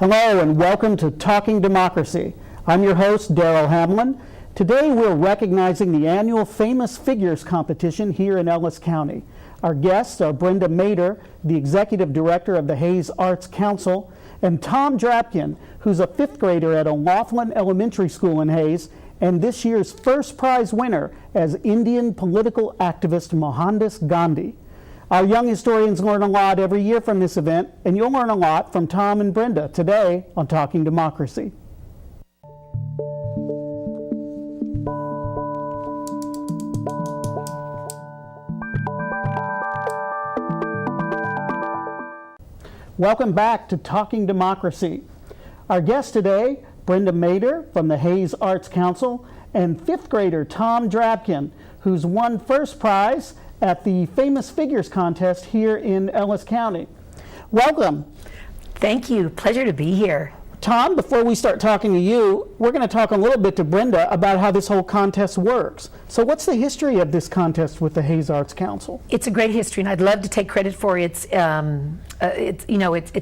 Hello and welcome to Talking Democracy. I'm your host, Darrell Hamlin. Today we're recognizing the annual Famous Figures competition here in Ellis County. Our guests are Brenda Meder, the Executive Director of the Hayes Arts Council, and Tom Drabkin, who's a fifth grader at O'Laughlin Elementary School in Hayes, and this year's first prize winner as Indian political activist Mohandas Gandhi. Our young historians learn a lot every year from this event, and you'll learn a lot from Tom and Brenda today on Talking Democracy. Welcome back to Talking Democracy. Our guests today, Brenda Meder from the Hayes Arts Council, and fifth grader Tom Drabkin, who's won first prize at the Famous Figures contest here in Ellis County. Welcome. Thank you. Pleasure to be here. Tom, before we start talking to you, we're going to talk a little bit to Brenda about how this whole contest works. So what's the history of this contest with the Hayes Arts Council? It's a great history, and I'd love to take credit for its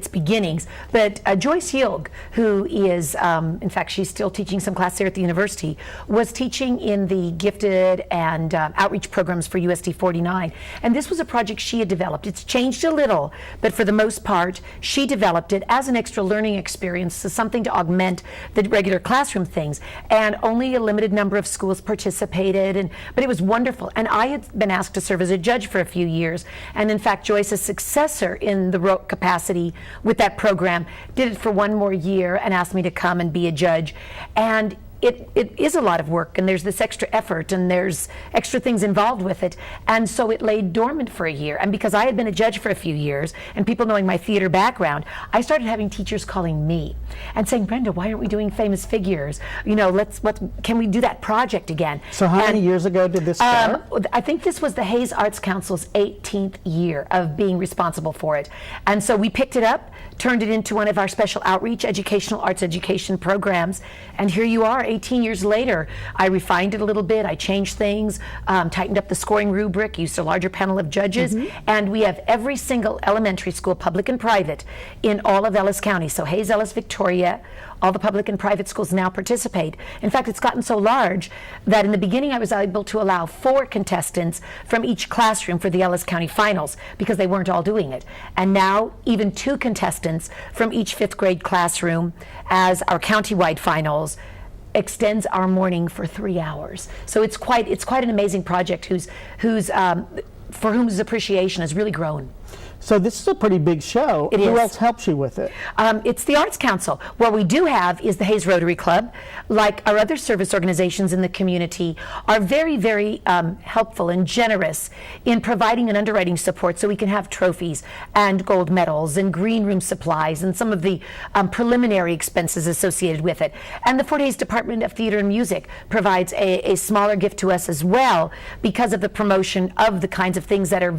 beginnings. But Joyce Yilg, who is, in fact, she's still teaching some class here at the university, was teaching in the gifted and outreach programs for USD 49. And this was a project she had developed. It's changed a little, but for the most part, she developed it as an extra learning experience, so something to augment the regular classroom things. And only a limited number of schools participated, but it was wonderful. And I had been asked to serve as a judge for a few years. And in fact, Joyce's successor in the capacity with that program did it for one more year and asked me to come and be a judge. And it is a lot of work, and there's this extra effort, and there's extra things involved with it. And so it lay dormant for a year. And because I had been a judge for a few years, and people knowing my theater background, I started having teachers calling me and saying, Brenda, why aren't we doing Famous Figures? You know, can we do that project again? So how many years ago did this start? I think this was the Hayes Arts Council's 18th year of being responsible for it. And so we picked it up, turned it into one of our special outreach educational arts education programs, and here you are 18 years later. I refined it a little bit, I changed things, tightened up the scoring rubric, used a larger panel of judges, and we have every single elementary school, public and private, in all of Ellis County. So Hayes, Ellis, Victoria, all the public and private schools now participate. In fact, it's gotten so large that in the beginning I was able to allow 4 contestants from each classroom for the Ellis County finals because they weren't all doing it. And now even 2 contestants from each 5th grade classroom as our countywide finals extends our morning for 3 hours. So it's quite an amazing project for whose appreciation has really grown. So this is a pretty big show. Who else helps you with it? It's the Arts Council. What we do have is the Hayes Rotary Club, like our other service organizations in the community, are very, very helpful and generous in providing an underwriting support so we can have trophies and gold medals and green room supplies and some of the preliminary expenses associated with it. And the Fort Hays Department of Theater and Music provides a smaller gift to us as well because of the promotion of the kinds of things that are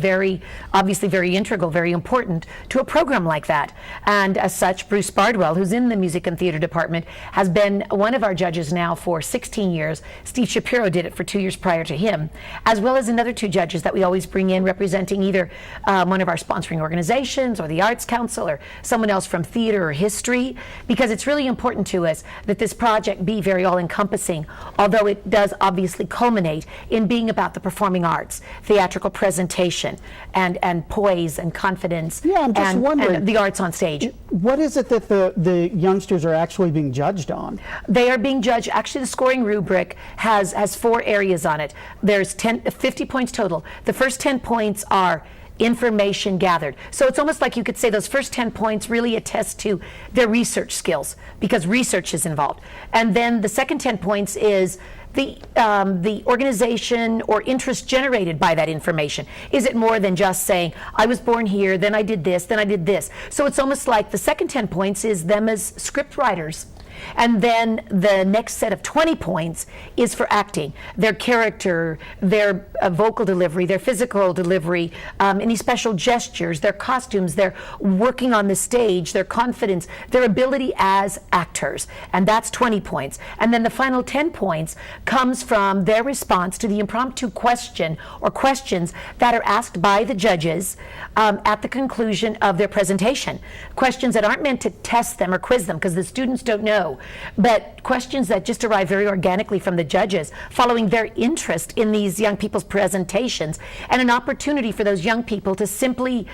obviously very integral, very important to a program like that. And as such, Bruce Bardwell, who's in the Music and Theater Department, has been one of our judges now for 16 years. Steve Shapiro did it for 2 years prior to him, as well as another 2 judges that we always bring in representing either one of our sponsoring organizations or the Arts Council or someone else from theater or history, because it's really important to us that this project be very all-encompassing, although it does obviously culminate in being about the performing arts, theatrical presentation, and poise and confidence, I'm just wondering, and the arts on stage. What is it that the youngsters are actually being judged on? They are being judged, actually the scoring rubric has 4 areas on it. There's 50 points total. The first 10 points are information gathered. So it's almost like you could say those first 10 points really attest to their research skills because research is involved. And then the second 10 points is the organization or interest generated by that information. Is it more than just saying, I was born here, then I did this, then I did this? So it's almost like the second 10 points is them as script writers And then the next set of 20 points is for acting, their character, their vocal delivery, their physical delivery, any special gestures, their costumes, their working on the stage, their confidence, their ability as actors. And that's 20 points. And then the final 10 points comes from their response to the impromptu question or questions that are asked by the judges at the conclusion of their presentation. Questions that aren't meant to test them or quiz them because the students don't know, but questions that just arrive very organically from the judges following their interest in these young people's presentations, and an opportunity for those young people to simply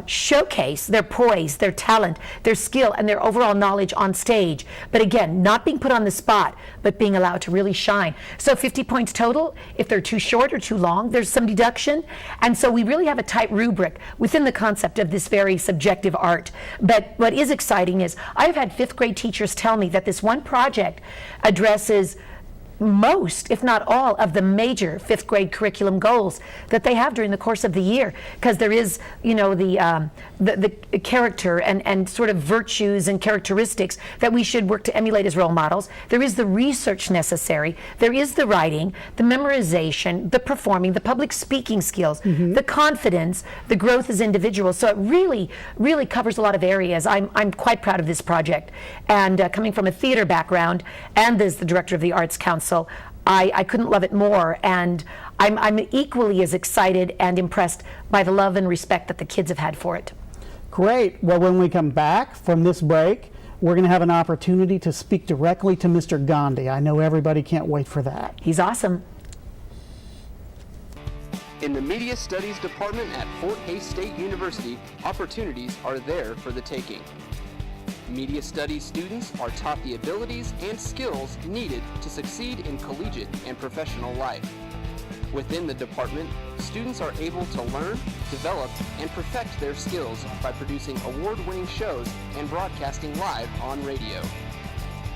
showcase their poise, their talent, their skill, and their overall knowledge on stage. But again, not being put on the spot, but being allowed to really shine. So 50 points total. If they're too short or too long, there's some deduction. And so we really have a tight rubric within the concept of this very subjective art. But what is exciting is I've had 5th grade teachers tell me that this one project addresses most, if not all, of the major 5th grade curriculum goals that they have during the course of the year, because there is, you know, the character and sort of virtues and characteristics that we should work to emulate as role models. There is the research necessary. There is the writing, the memorization, the performing, the public speaking skills, the confidence, the growth as individuals. So it really, really covers a lot of areas. I'm quite proud of this project. And coming from a theater background and as the director of the Arts Council, I couldn't love it more, and I'm equally as excited and impressed by the love and respect that the kids have had for it. Great. Well, when we come back from this break, we're going to have an opportunity to speak directly to Mr. Gandhi. I know everybody can't wait for that. He's awesome. In the Media Studies Department at Fort Hays State University, opportunities are there for the taking. Media Studies students are taught the abilities and skills needed to succeed in collegiate and professional life. Within the department, students are able to learn, develop, and perfect their skills by producing award-winning shows and broadcasting live on radio.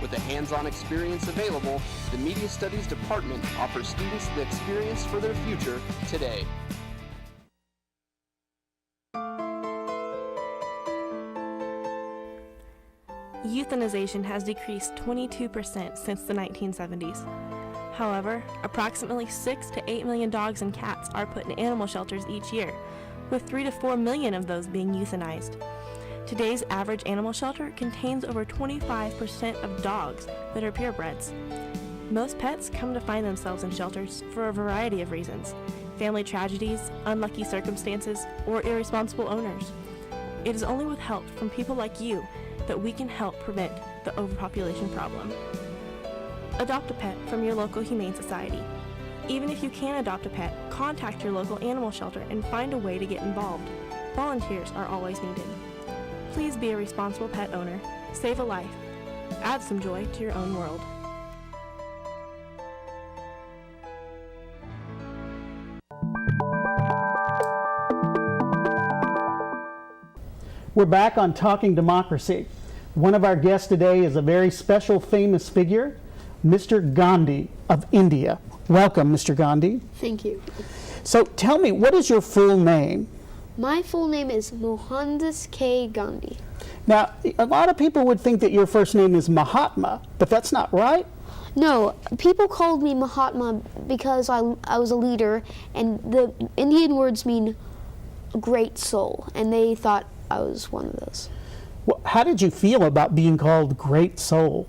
With a hands-on experience available, the Media Studies Department offers students the experience for their future today. Euthanization has decreased 22% since the 1970s. However, approximately 6 to 8 million dogs and cats are put in animal shelters each year, with 3 to 4 million of those being euthanized. Today's average animal shelter contains over 25% of dogs that are purebreds. Most pets come to find themselves in shelters for a variety of reasons: family tragedies, unlucky circumstances, or irresponsible owners. It is only with help from people like you that we can help prevent the overpopulation problem. Adopt a pet from your local Humane Society. Even if you can't adopt a pet, contact your local animal shelter and find a way to get involved. Volunteers are always needed. Please be a responsible pet owner. Save a life. Add some joy to your own world. We're back on Talking Democracy. One of our guests today is a very special, famous figure, Mr. Gandhi of India. Welcome, Mr. Gandhi. Thank you. So tell me, what is your full name? My full name is Mohandas K. Gandhi. Now, a lot of people would think that your first name is Mahatma, but that's not right. No, people called me Mahatma because I was a leader, and the Indian words mean great soul, and they thought I was one of those. Well, how did you feel about being called Great Soul?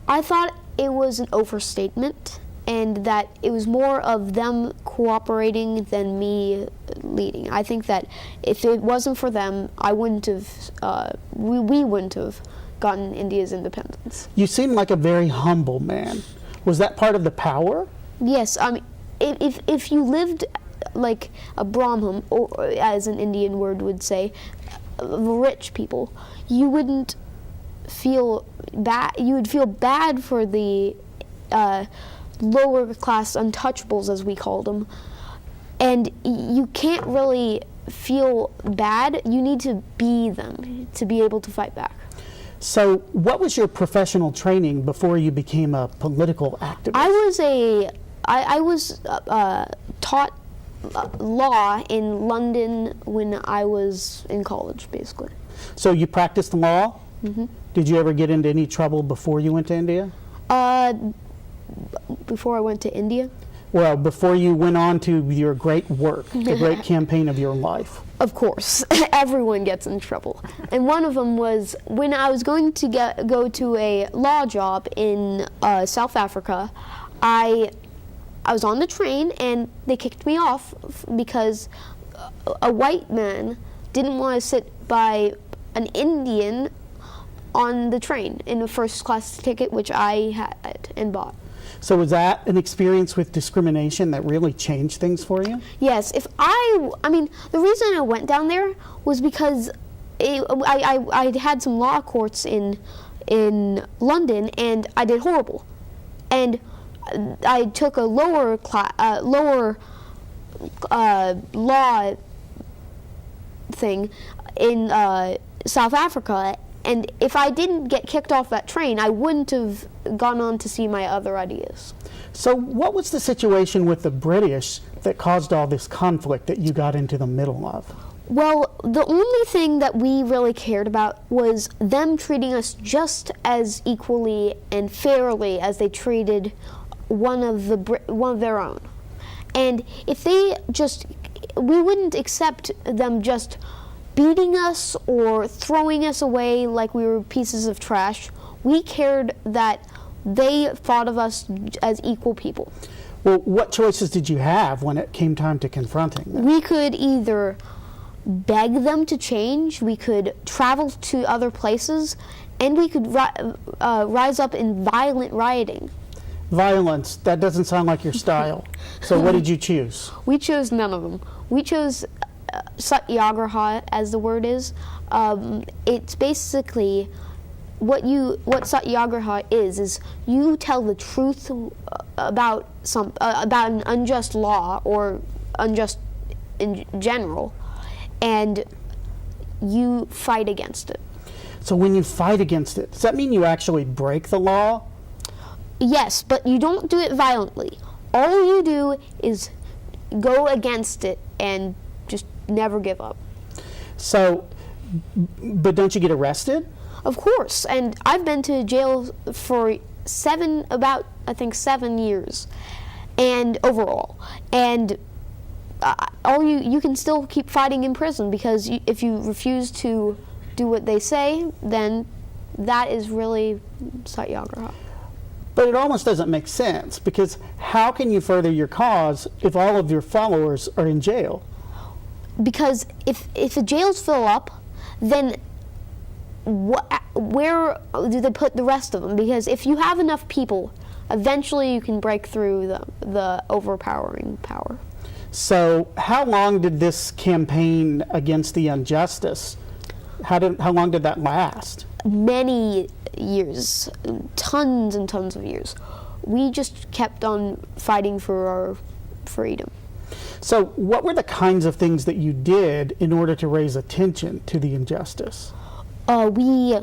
I thought it was an overstatement, and that it was more of them cooperating than me leading. I think that if it wasn't for them, I wouldn't have, we wouldn't have gotten India's independence. You seem like a very humble man. Was that part of the power? Yes, I mean, if you lived like a Brahmin, or as an Indian word would say, rich people, you wouldn't feel bad. You would feel bad for the lower class untouchables, as we called them, and you can't really feel bad. You need to be them to be able to fight back. So what was your professional training before you became a political activist? I was taught law in London when I was in college, basically. So you practiced law? Did you ever get into any trouble before you went to India? Before I went to India? Well, before you went on to your great work, the great campaign of your life. Of course, everyone gets in trouble. And one of them was when I was going to go to a law job in South Africa. I was on the train and they kicked me off because a white man didn't want to sit by an Indian on the train in a first class ticket, which I had and bought. So was that an experience with discrimination that really changed things for you? Yes, I mean, the reason I went down there was because I had some law courts in London, and I did horrible. And I took a lower law thing in South Africa. And if I didn't get kicked off that train, I wouldn't have gone on to see my other ideas. So what was the situation with the British that caused all this conflict that you got into the middle of? Well, the only thing that we really cared about was them treating us just as equally and fairly as they treated one of their own. And if we wouldn't accept them just beating us or throwing us away like we were pieces of trash. We cared that they thought of us as equal people. Well, what choices did you have when it came time to confronting them? We could either beg them to change, we could travel to other places, and we could rise up in violent rioting. Violence, that doesn't sound like your style. So what did you choose? We chose none of them. We chose Satyagraha, as the word is. It's basically what Satyagraha is you tell the truth about an unjust law or unjust in general, and you fight against it. So when you fight against it, does that mean you actually break the law? Yes, but you don't do it violently. All you do is go against it and just never give up. So, but don't you get arrested? Of course, and I've been to jail for 7 years, and overall, and you can still keep fighting in prison because if you refuse to do what they say, then that is really Satyagraha. But it almost doesn't make sense, because how can you further your cause if all of your followers are in jail? Because if the jails fill up, then where do they put the rest of them? Because if you have enough people, eventually you can break through the overpowering power. So how long did this campaign against the injustice, how long did that last? Many years, tons and tons of years. We just kept on fighting for our freedom. So what were the kinds of things that you did in order to raise attention to the injustice? We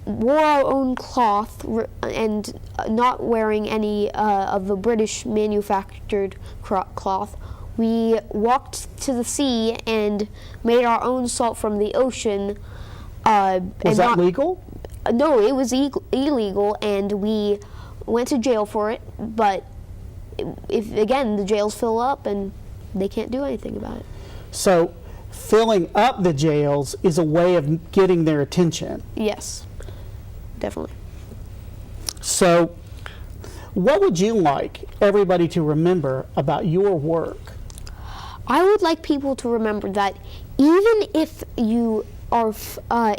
wore our own cloth and not wearing any of the British manufactured cloth. We walked to the sea and made our own salt from the ocean. Was that legal? No, it was illegal, and we went to jail for it. But if again, the jails fill up and they can't do anything about it. So filling up the jails is a way of getting their attention. Yes, definitely. So what would you like everybody to remember about your work? I would like people to remember that even if you are,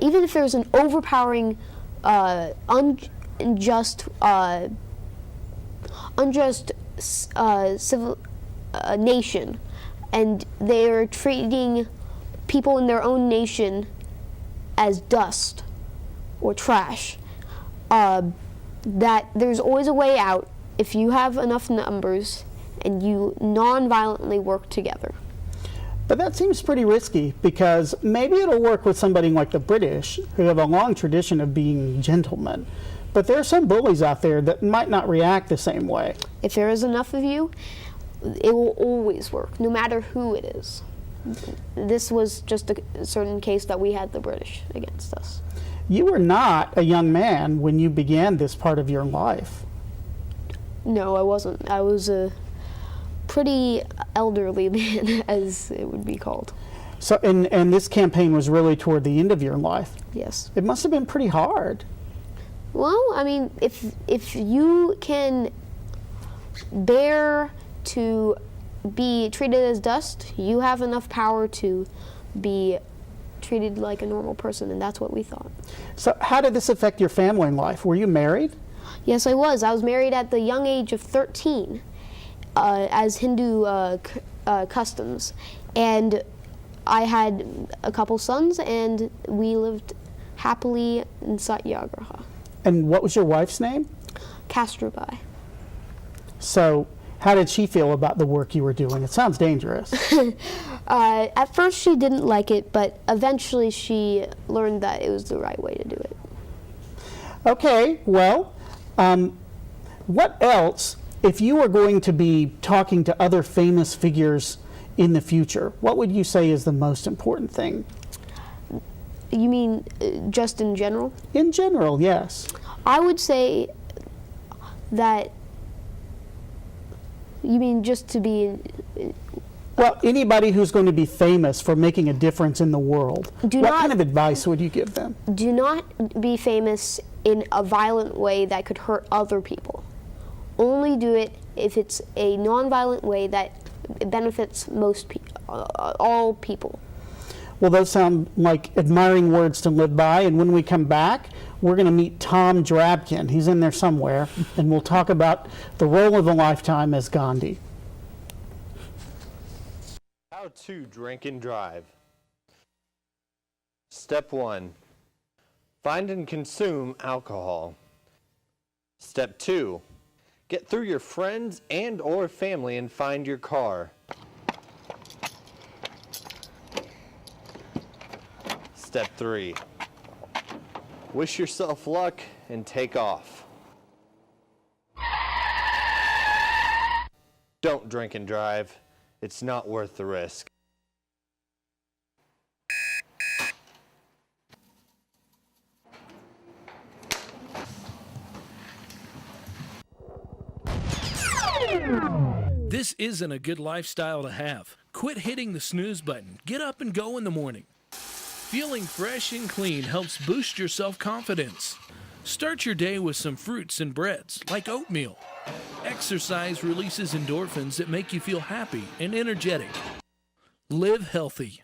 even if there's an overpowering, unjust civil nation, and they are treating people in their own nation as dust or trash, that there's always a way out if you have enough numbers and you non-violently work together. But that seems pretty risky, because maybe it'll work with somebody like the British, who have a long tradition of being gentlemen. But there are some bullies out there that might not react the same way. If there is enough of you, it will always work, no matter who it is. This was just a certain case that we had the British against us. You were not a young man when you began this part of your life. No, I wasn't. I was a pretty elderly man, as it would be called. So, and this campaign was really toward the end of your life. Yes. It must have been pretty hard. Well, I mean, if you can bear to be treated as dust, you have enough power to be treated like a normal person, and that's what we thought. So how did this affect your family life? Were you married? Yes, I was. I was married at the young age of 13 as Hindu customs, and I had a couple sons, and we lived happily in Satyagraha. And what was your wife's name? Kastrubai. So how did she feel about the work you were doing? It sounds dangerous. At first she didn't like it, but eventually she learned that it was the right way to do it. Okay, well, what else, if you were going to be talking to other famous figures in the future, what would you say is the most important thing? You mean just in general? In general, yes. I would say that, you mean just to be... Well, anybody who's going to be famous for making a difference in the world, what kind of advice would you give them? Do not be famous in a violent way that could hurt other people. Only do it if it's a non-violent way that benefits all people. Well, those sound like admiring words to live by, and when we come back, we're going to meet Tom Drabkin. He's in there somewhere, and we'll talk about the role of a lifetime as Gandhi. How to drink and drive. Step 1. Find and consume alcohol. Step 2. Get through your friends and or family and find your car. Step 3. Wish yourself luck and take off. Don't drink and drive. It's not worth the risk. This isn't a good lifestyle to have. Quit hitting the snooze button. Get up and go in the morning. Feeling fresh and clean helps boost your self-confidence. Start your day with some fruits and breads, like oatmeal. Exercise releases endorphins that make you feel happy and energetic. Live healthy.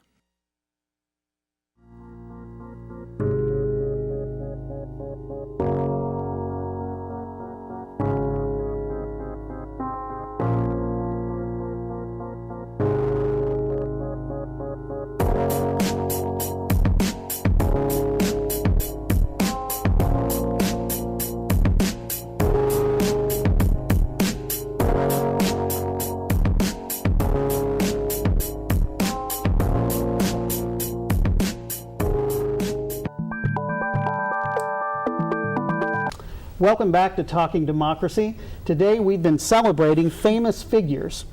Welcome back to Talking Democracy. Today we've been celebrating famous figures.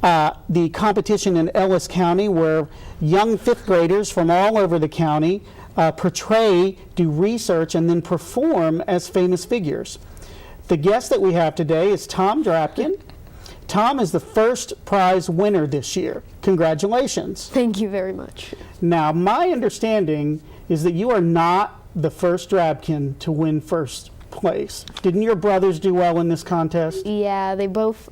The competition in Ellis County, where young fifth graders from all over the county portray, do research, and then perform as famous figures. The guest that we have today is Tom Drabkin. Tom is the first prize winner this year. Congratulations. Thank you very much. Now, my understanding is that you are not the first Drabkin to win first place. Didn't your brothers do well in this contest? Yeah, they both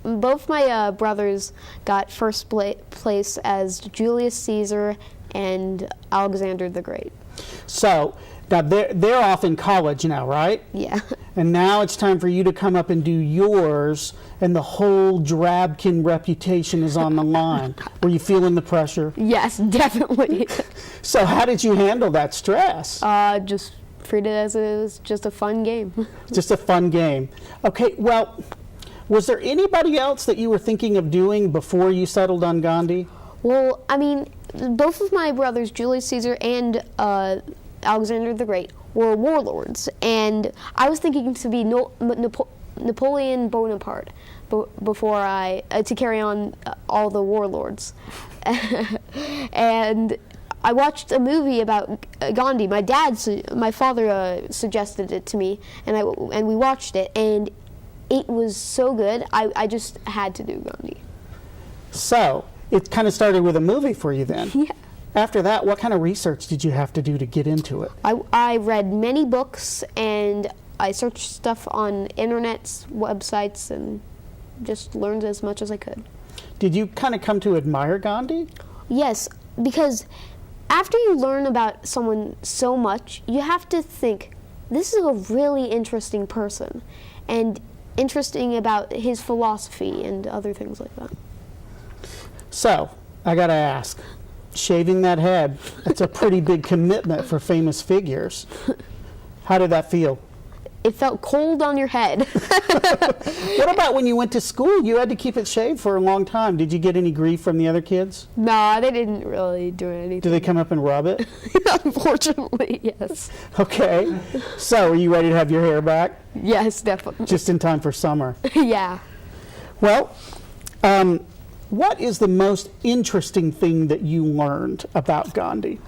my brothers got first place as Julius Caesar and Alexander the Great. So, now they're off in college now, right? Yeah. And now it's time for you to come up and do yours, and the whole Drabkin reputation is on the line. Were you feeling the pressure? Yes, definitely. So how did you handle that stress? Just treat it as it was just a fun game. Just a fun game. Okay, well, was there anybody else that you were thinking of doing before you settled on Gandhi? Well, I mean, both of my brothers, Julius Caesar and Alexander the Great, were warlords, and I was thinking to be Napoleon Bonaparte before to carry on all the warlords. And I watched a movie about Gandhi. My father suggested it to me, and we watched it, and it was so good. I just had to do Gandhi. So, it kind of started with a movie for you then. Yeah. After that, what kind of research did you have to do to get into it? I read many books, and I searched stuff on internet's websites, and just learned as much as I could. Did you kind of come to admire Gandhi? Yes, because after you learn about someone so much, you have to think, this is a really interesting person, and interesting about his philosophy and other things like that. So, I gotta ask, shaving that head, that's a pretty big commitment for famous figures. How did that feel? It felt cold on your head. What about when you went to school? You had to keep it shaved for a long time. Did you get any grief from the other kids? Nah, they didn't really do anything. Do they come up and rub it? Unfortunately, yes. Okay. So, are you ready to have your hair back? Yes, definitely. Just in time for summer. Yeah. Well, what is the most interesting thing that you learned about Gandhi?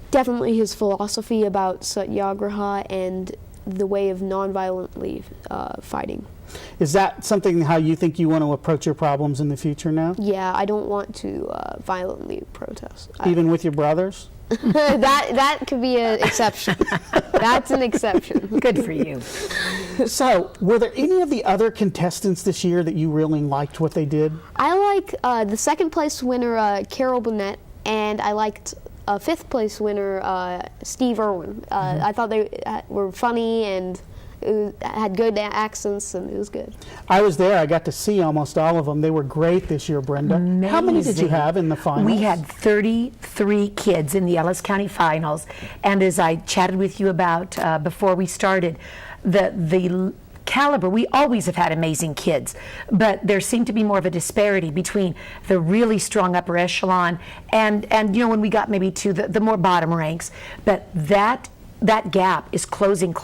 Definitely his philosophy about satyagraha and the way of non-violently fighting. Is that something how you think you want to approach your problems in the future now? Yeah, I don't want to violently protest. Even with your brothers? That could be an exception. That's an exception. Good for you. So, were there any of the other contestants this year that you really liked what they did? I like the second place winner, Carol Burnett, and I liked fifth place winner, Steve Irwin. I thought they were funny and had good accents, and it was good. I was there. I got to see almost all of them. They were great this year, Brenda. Amazing. How many did you have in the finals? We had 33 kids in the Ellis County finals, and as I chatted with you about before we started, the caliber, we always have had amazing kids, but there seemed to be more of a disparity between the really strong upper echelon and you know, when we got maybe to the more bottom ranks. But that gap is closing.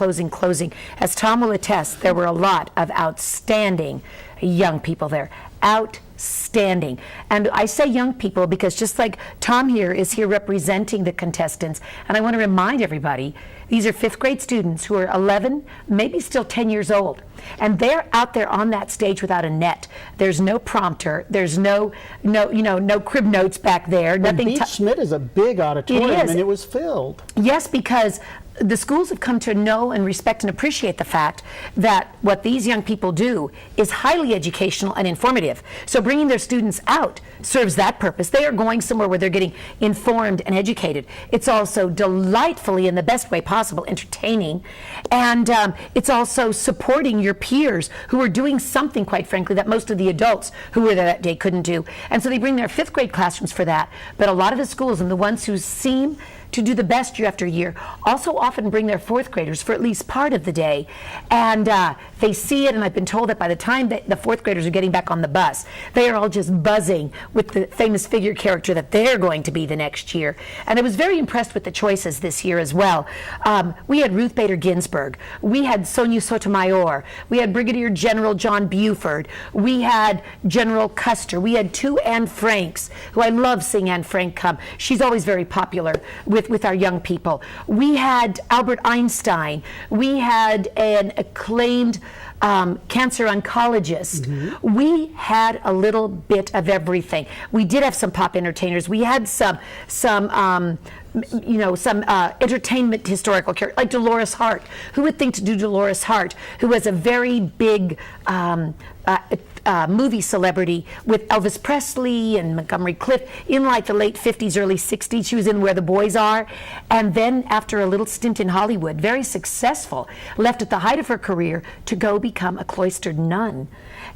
As Tom will attest, there were a lot of outstanding young people there. Outstanding. And I say young people because just like Tom here is here representing the contestants, and I want to remind everybody, these are fifth grade students who are 11, maybe still 10 years old. And they're out there on that stage without a net. There's no prompter. There's no crib notes back there. And Nothing. Beach Schmidt is a big auditorium, It is. and it was filled. Yes, because the schools have come to know and respect and appreciate the fact that what these young people do is highly educational and informative. So bringing their students out serves that purpose. They are going somewhere where they're getting informed and educated. It's also delightfully, in the best way possible, entertaining. And it's also supporting your peers who are doing something, quite frankly, that most of the adults who were there that day couldn't do. And so they bring their fifth grade classrooms for that. But a lot of the schools, and the ones who seem to do the best year after year, also often bring their fourth graders for at least part of the day. And they see it, and I've been told that by the time that the fourth graders are getting back on the bus, they are all just buzzing with the famous figure character that they're going to be the next year. And I was very impressed with the choices this year as well. We had Ruth Bader Ginsburg. We had Sonia Sotomayor. We had Brigadier General John Buford. We had General Custer. We had two Anne Franks, who I love seeing Anne Frank come. She's always very popular with our young people. We had Albert Einstein. We had an acclaimed cancer oncologist. Mm-hmm. We had a little bit of everything. We did have some pop entertainers. We had some entertainment historical characters, like Dolores Hart. Who would think to do Dolores Hart, who was a very big movie celebrity with Elvis Presley and Montgomery Clift in like the late 50s, early 60s. She was in Where the Boys Are. And then after a little stint in Hollywood, very successful, left at the height of her career to go become a cloistered nun.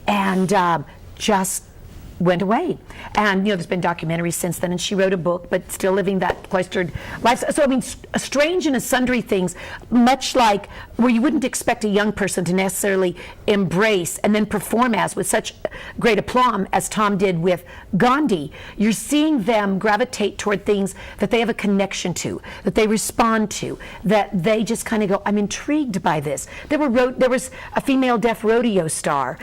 And just went away. And there's been documentaries since then, and she wrote a book, but still living that cloistered life. So I mean, strange and sundry things, much like where you wouldn't expect a young person to necessarily embrace and then perform as with such great aplomb as Tom did with Gandhi. You're seeing them gravitate toward things that they have a connection to, that they respond to, that they just kind of go, I'm intrigued by this. There was a female deaf rodeo star,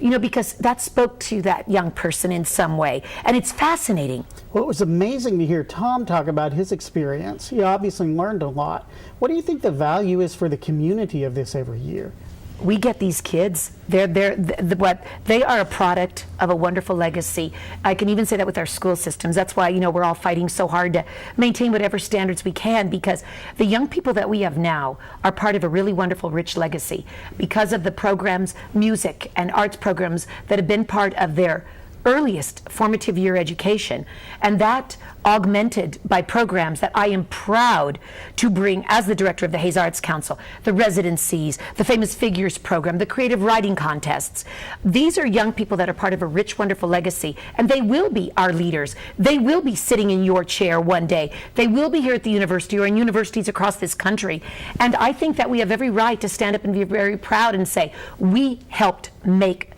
because that spoke to that young person in some way. And it's fascinating. Well, it was amazing to hear Tom talk about his experience. He obviously learned a lot. What do you think the value is for the community of this every year? We get these kids. They are a product of a wonderful legacy. I can even say that with our school systems. That's why, we're all fighting so hard to maintain whatever standards we can, because the young people that we have now are part of a really wonderful, rich legacy because of the programs, music and arts programs that have been part of their earliest formative year education, and that augmented by programs that I am proud to bring as the director of the Hayes Arts Council, the residencies, the Famous Figures program, the creative writing contests. These are young people that are part of a rich, wonderful legacy, and they will be our leaders. They will be sitting in your chair one day. They will be here at the university or in universities across this country. And I think that we have every right to stand up and be very proud and say, we helped make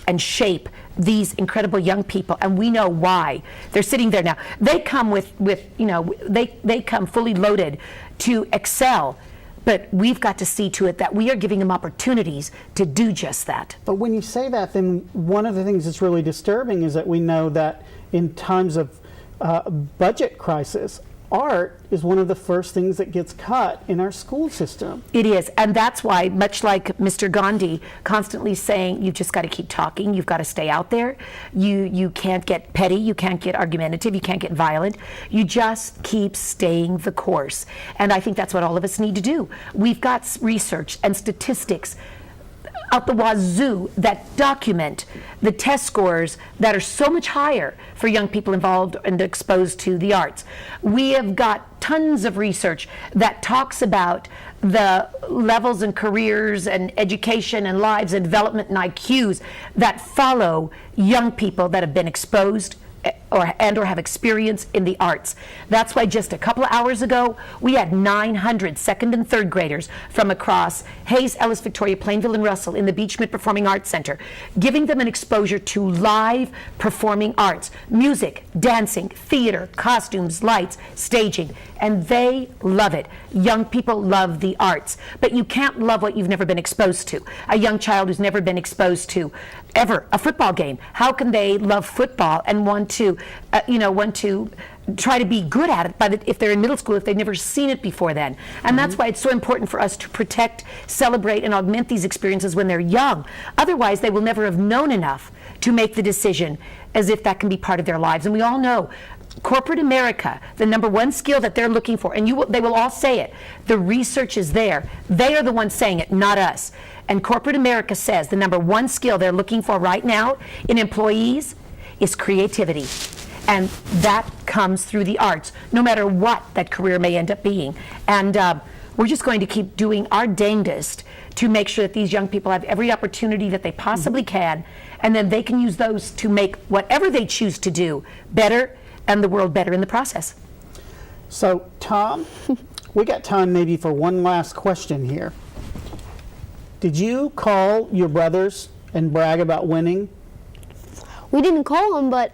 and shape these incredible young people, and we know why they're sitting there now. They come they come fully loaded to excel, but we've got to see to it that we are giving them opportunities to do just that. But when you say that, then one of the things that's really disturbing is that we know that in times of budget crisis, art is one of the first things that gets cut in our school system. It is, and that's why, much like Mr. Gandhi constantly saying, you've just got to keep talking, you've got to stay out there, you can't get petty, you can't get argumentative, you can't get violent, you just keep staying the course. And I think that's what all of us need to do. We've got research and statistics out the wazoo that document the test scores that are so much higher for young people involved and exposed to the arts. We have got tons of research that talks about the levels and careers and education and lives and development and IQs that follow young people that have been exposed or have experience in the arts. That's why just a couple of hours ago, we had 900 second and third graders from across Hayes, Ellis, Victoria, Plainville, and Russell in the Beach Schmidt Performing Arts Center, giving them an exposure to live performing arts, music, dancing, theater, costumes, lights, staging, and they love it. Young people love the arts, but you can't love what you've never been exposed to. A young child who's never been exposed to ever a football game, how can they love football and want to try to be good at it if they're in middle school, if they've never seen it before then? And that's why it's so important for us to protect, celebrate, and augment these experiences when they're young. Otherwise, they will never have known enough to make the decision as if that can be part of their lives. And we all know corporate America, the number one skill that they're looking for, and they will all say it, the research is there. They are the ones saying it, not us. And corporate America says the number one skill they're looking for right now in employees is creativity. And that comes through the arts, no matter what that career may end up being. And we're just going to keep doing our dangest to make sure that these young people have every opportunity that they possibly can, and then they can use those to make whatever they choose to do better and the world better in the process. So, Tom, we got time maybe for one last question here. Did you call your brothers and brag about winning? We didn't call them, but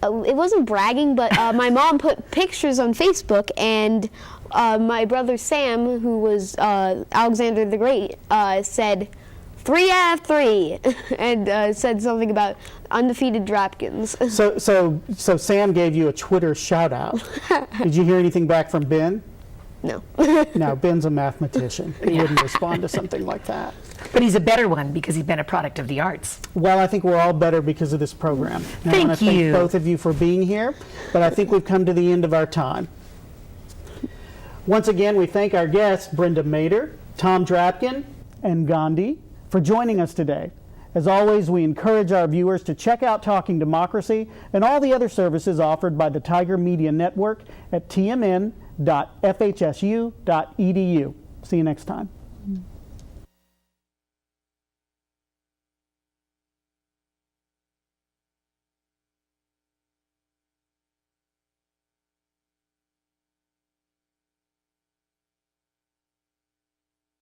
it wasn't bragging, but my mom put pictures on Facebook, and my brother Sam, who was Alexander the Great, said 3 out of 3, and said something about undefeated Drabkins. So Sam gave you a Twitter shout out. Did you hear anything back from Ben? No. No, Ben's a mathematician. He wouldn't respond to something like that. But he's a better one because he's been a product of the arts. Well, I think we're all better because of this program. And I want to thank both of you for being here, but I think we've come to the end of our time. Once again, we thank our guests, Brenda Meder, Tom Drabkin, and Gandhi, for joining us today. As always, we encourage our viewers to check out Talking Democracy and all the other services offered by the Tiger Media Network at tmn.fhsu.edu. See you next time.